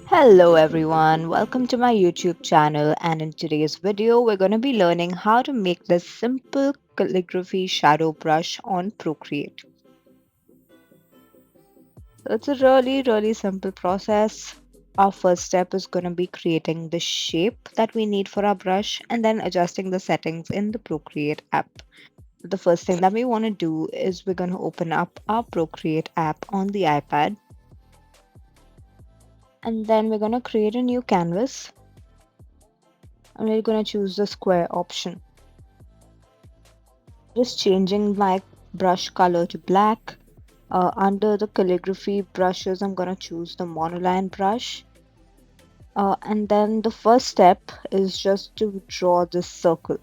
Hello everyone, welcome to my YouTube channel, and in today's video we're going to be learning how to make this simple calligraphy shadow brush on Procreate. So it's a really simple process. Our first step is going to be creating the shape that we need for our brush and then adjusting the settings in the Procreate app. The first thing that we want to do is we're going to open up our Procreate app on the iPad, and then we're going to create a new canvas, and we're going to choose the square option. Just changing my brush color to black. Under the calligraphy brushes, I'm going to choose the monoline brush. And then the first step is just to draw this circle.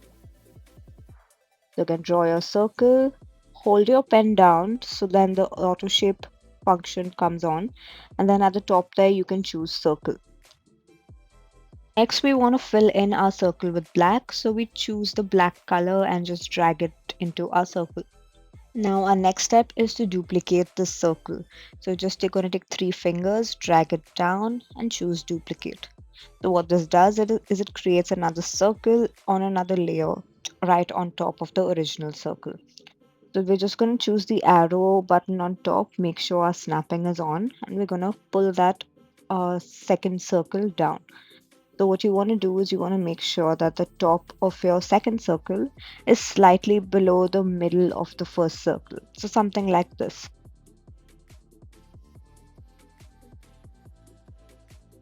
You can draw your circle, hold your pen down so then the auto shape function comes on. And then at the top there, you can choose circle. Next, we want to fill in our circle with black. So we choose the black color and just drag it into our circle. Now our next step is to duplicate this circle. So going to take three fingers, drag it down and choose duplicate. So what this does is it creates another circle on another layer right on top of the original circle. So we're just going to choose the arrow button on top, make sure our snapping is on, and we're going to pull that second circle down. So what you want to do is you want to make sure that the top of your second circle is slightly below the middle of the first circle. So something like this.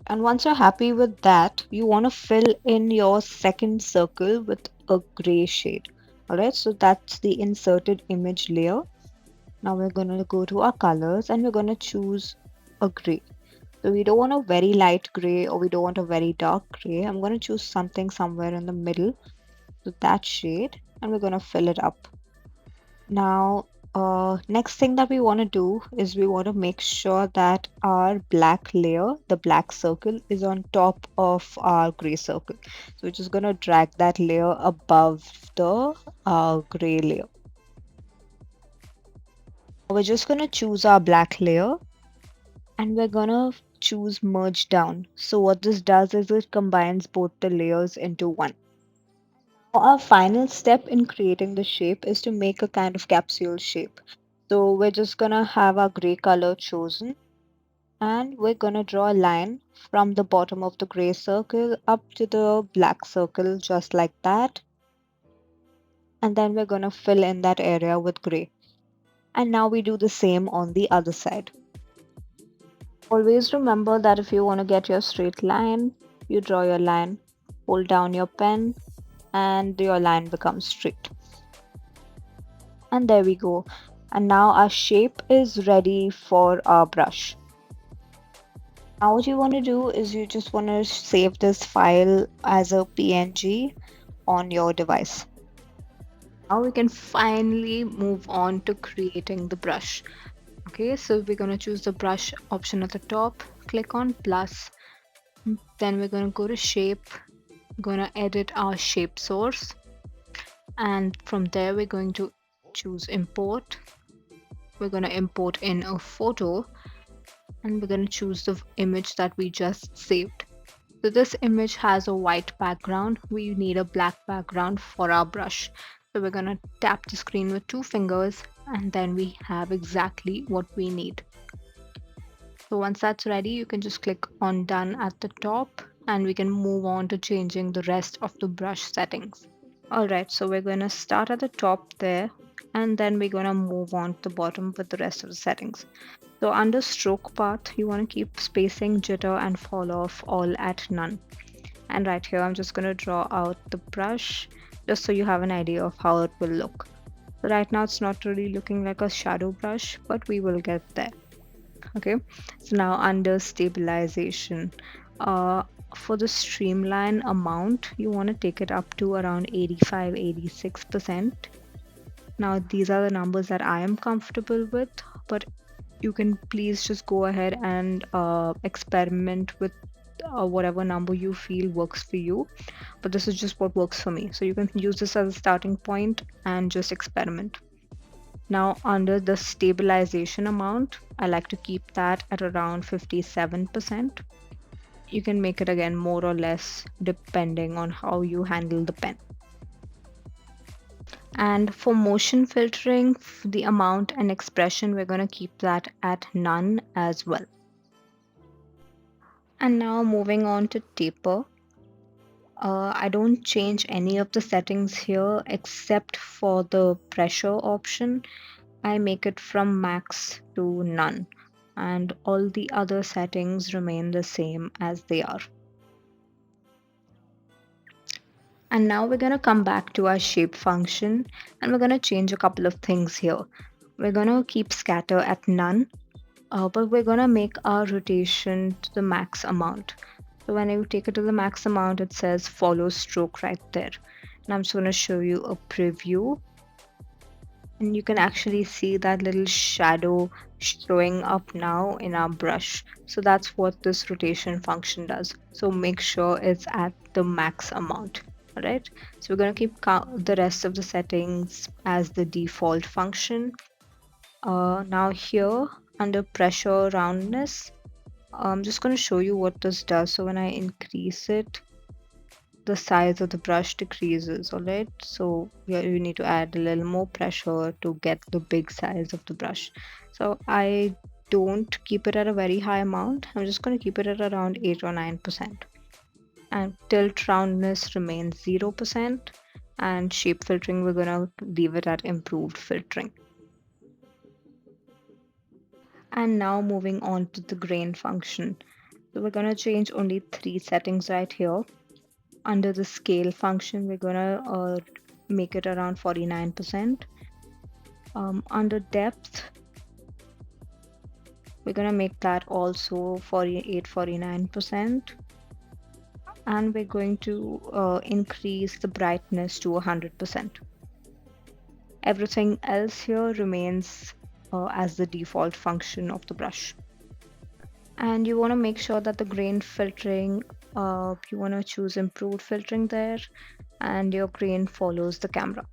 And once you're happy with that, you want to fill in your second circle with a gray shade. Alright, so that's the inserted image layer. Now we're going to go to our colors and we're going to choose a gray. So we don't want a very light gray or we don't want a very dark gray. I'm going to choose something somewhere in the middle. So that shade, and we're going to fill it up. Now, next thing that we want to do is we want to make sure that our black layer, the black circle, is on top of our gray circle. So we're just going to drag that layer above the gray layer. We're just going to choose our black layer and we're going to choose merge down. So what this does is it combines both the layers into one. Our final step in creating the shape is to make a kind of capsule shape. So we're just gonna have our gray color chosen and we're gonna draw a line from the bottom of the gray circle up to the black circle just like that. And then we're gonna fill in that area with gray. And now we do the same on the other side. Always remember that if you want to get your straight line, you draw your line, hold down your pen, and your line becomes straight. And there we go. And now our shape is ready for our brush. Now what you want to do is you just want to save this file as a PNG on your device. Now we can finally move on to creating the brush. Okay, so we're going to choose the brush option at the top, click on plus, then we're going to go to shape, going to edit our shape source, and from there we're going to choose import. We're going to import in a photo and we're going to choose the image that we just saved. So this image has a white background. We need a black background for our brush. So we're going to tap the screen with two fingers and then we have exactly what we need. So once that's ready, you can just click on done at the top and we can move on to changing the rest of the brush settings. Alright, so we're going to start at the top there and then we're going to move on to the bottom with the rest of the settings. So under stroke path, you want to keep spacing, jitter and fall off all at none. And right here, I'm just going to draw out the brush just so you have an idea of how it will look. So right now, it's not really looking like a shadow brush, but we will get there. Okay, so now under stabilization, uh, for the streamline amount, you want to take it up to around 85-86%. Now, these are the numbers that I am comfortable with, but you can please just go ahead and experiment with whatever number you feel works for you. But this is just what works for me. So you can use this as a starting point and just experiment. Now under the stabilization amount, I like to keep that at around 57%. You can make it again more or less depending on how you handle the pen. And for motion filtering, the amount and expression, we're going to keep that at none as well. And now moving on to taper. I don't change any of the settings here except for the pressure option. I make it from max to none, and all the other settings remain the same as they are. And now we're going to come back to our shape function, and we're going to change a couple of things here. We're going to keep scatter at none, but we're going to make our rotation to the max amount. So when you take it to the max amount, it says follow stroke right there. And I'm just going to show you a preview. And you can actually see that little shadow showing up now in our brush. So that's what this rotation function does. So make sure it's at the max amount. All right. So we're going to keep the rest of the settings as the default function. Now here under pressure roundness, I'm just going to show you what this does. So when I increase it, the size of the brush decreases. All right, so yeah, you need to add a little more pressure to get the big size of the brush. So I don't keep it at a very high amount. I'm just going to keep it at around 8 or 9%. And tilt roundness remains 0%. And shape filtering, we're going to leave it at improved filtering. And now moving on to the grain function. So we're going to change only 3 settings right here. Under the scale function, we're going to make it around 49%. Under depth, we're going to make that also 49%. And we're going to increase the brightness to 100%. Everything else here remains as the default function of the brush. And you want to make sure that the grain filtering, you want to choose improved filtering there, and your grain follows the camera.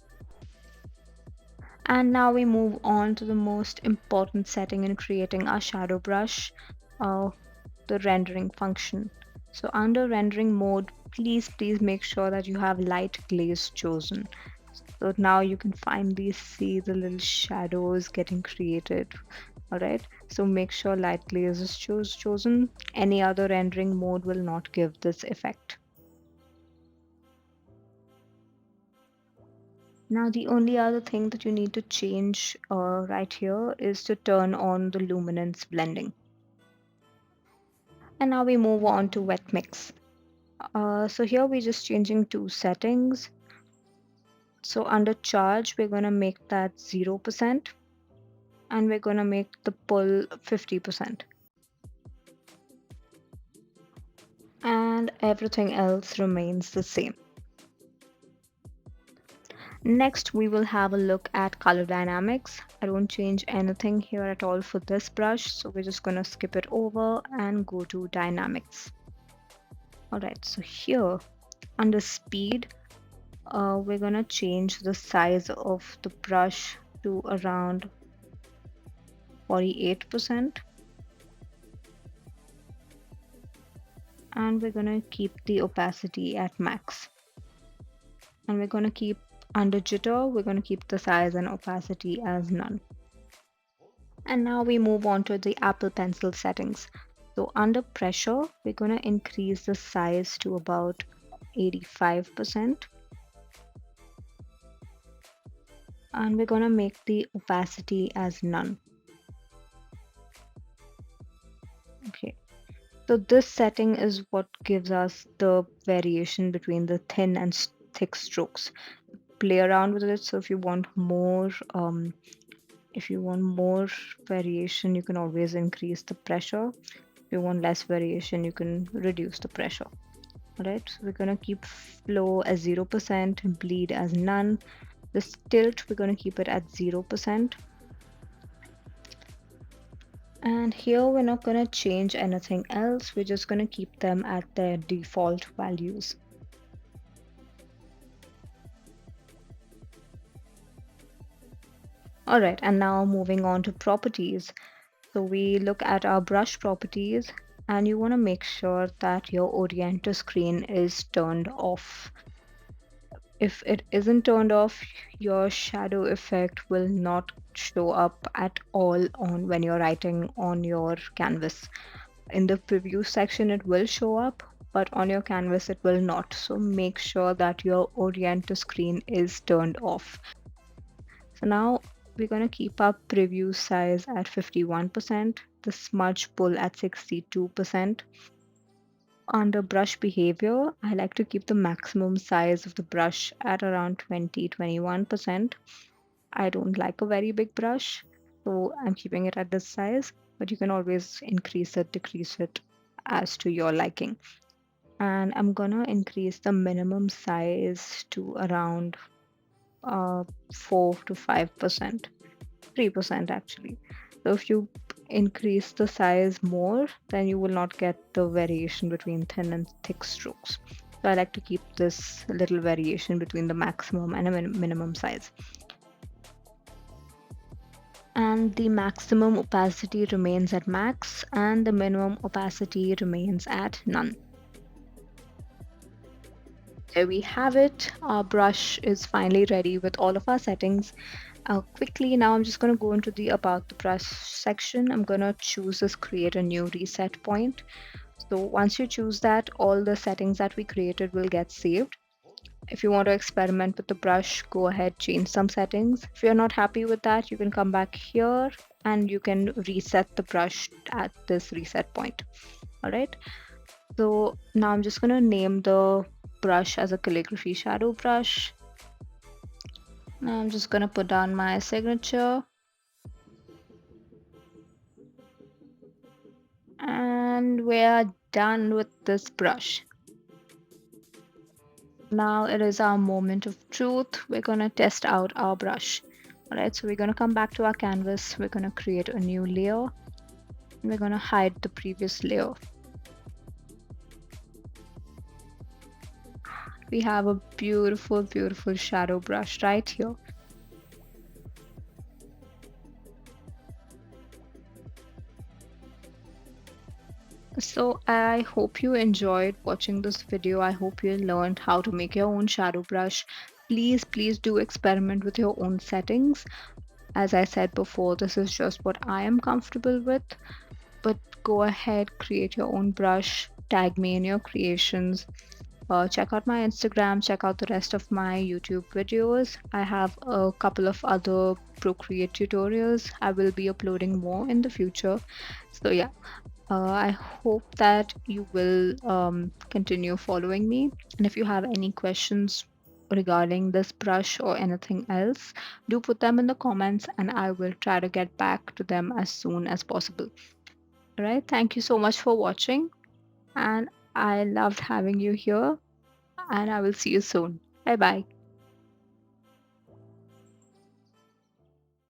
And now we move on to the most important setting in creating our shadow brush, uh, the rendering function. So under rendering mode, please make sure that you have light glaze chosen. So now you can finally see the little shadows getting created. All right, so make sure light glaze is chosen. Any other rendering mode will not give this effect. Now the only other thing that you need to change right here is to turn on the luminance blending. And now we move on to wet mix. So here we're just changing 2 settings. So under charge, we're going to make that 0%, and we're going to make the pull 50%. And everything else remains the same. Next, we will have a look at color dynamics. I don't change anything here at all for this brush, so we're just going to skip it over and go to dynamics. All right, so here under speed, we're going to change the size of the brush to around 48%. And we're going to keep the opacity at max. And we're going to keep under jitter, we're going to keep the size and opacity as none. And now we move on to the Apple Pencil settings. So under pressure, we're going to increase the size to about 85%. And we're going to make the opacity as none. Okay. So this setting is what gives us the variation between the thin and thick strokes. Play around with it. So if you want more variation, you can always increase the pressure. If you want less variation, you can reduce the pressure. All right, so we're going to keep flow as 0%, bleed as none. This tilt, we're going to keep it at 0%. And here we're not going to change anything else. We're just going to keep them at their default values. All right, and now moving on to properties. So we look at our brush properties, and you want to make sure that your Oriental screen is turned off. If it isn't turned off, your shadow effect will not show up at all on when you're writing on your canvas. In the preview section, it will show up, but on your canvas, it will not. So make sure that your Oriental screen is turned off. So now we're going to keep our preview size at 51%, the smudge pull at 62%. Under brush behavior, I like to keep the maximum size of the brush at around 20-21%. I don't like a very big brush, so I'm keeping it at this size, but you can always increase it, decrease it as to your liking. And I'm gonna increase the minimum size to around 4 to 5%, 3% actually. So if you increase the size more, then you will not get the variation between thin and thick strokes. So I like to keep this little variation between the maximum and a minimum size. And the maximum opacity remains at max and the minimum opacity remains at none. There we have it. Our brush is finally ready with all of our settings. Quickly, now I'm just going to go into the about the brush section. I'm going to choose this create a new reset point. So once you choose that, all the settings that we created will get saved. If you want to experiment with the brush, go ahead, change some settings. If you're not happy with that, you can come back here and you can reset the brush at this reset point. All right. So now I'm just going to name the brush as a calligraphy shadow brush. Now I'm just going to put down my signature. And we're done with this brush. Now it is our moment of truth. We're going to test out our brush. All right, so we're going to come back to our canvas. We're going to create a new layer. And we're going to hide the previous layer. We have a beautiful, beautiful shadow brush right here. So I hope you enjoyed watching this video. I hope you learned how to make your own shadow brush. Please, please do experiment with your own settings. As I said before, this is just what I am comfortable with. But go ahead, create your own brush, tag me in your creations. Check out my Instagram, check out the rest of my YouTube videos. I have a couple of other Procreate tutorials. I will be uploading more in the future. So, yeah, I hope that you will continue following me. And if you have any questions regarding this brush or anything else, do put them in the comments and I will try to get back to them as soon as possible. All right. Thank you so much for watching. And I loved having you here. And I will see you soon. Bye bye.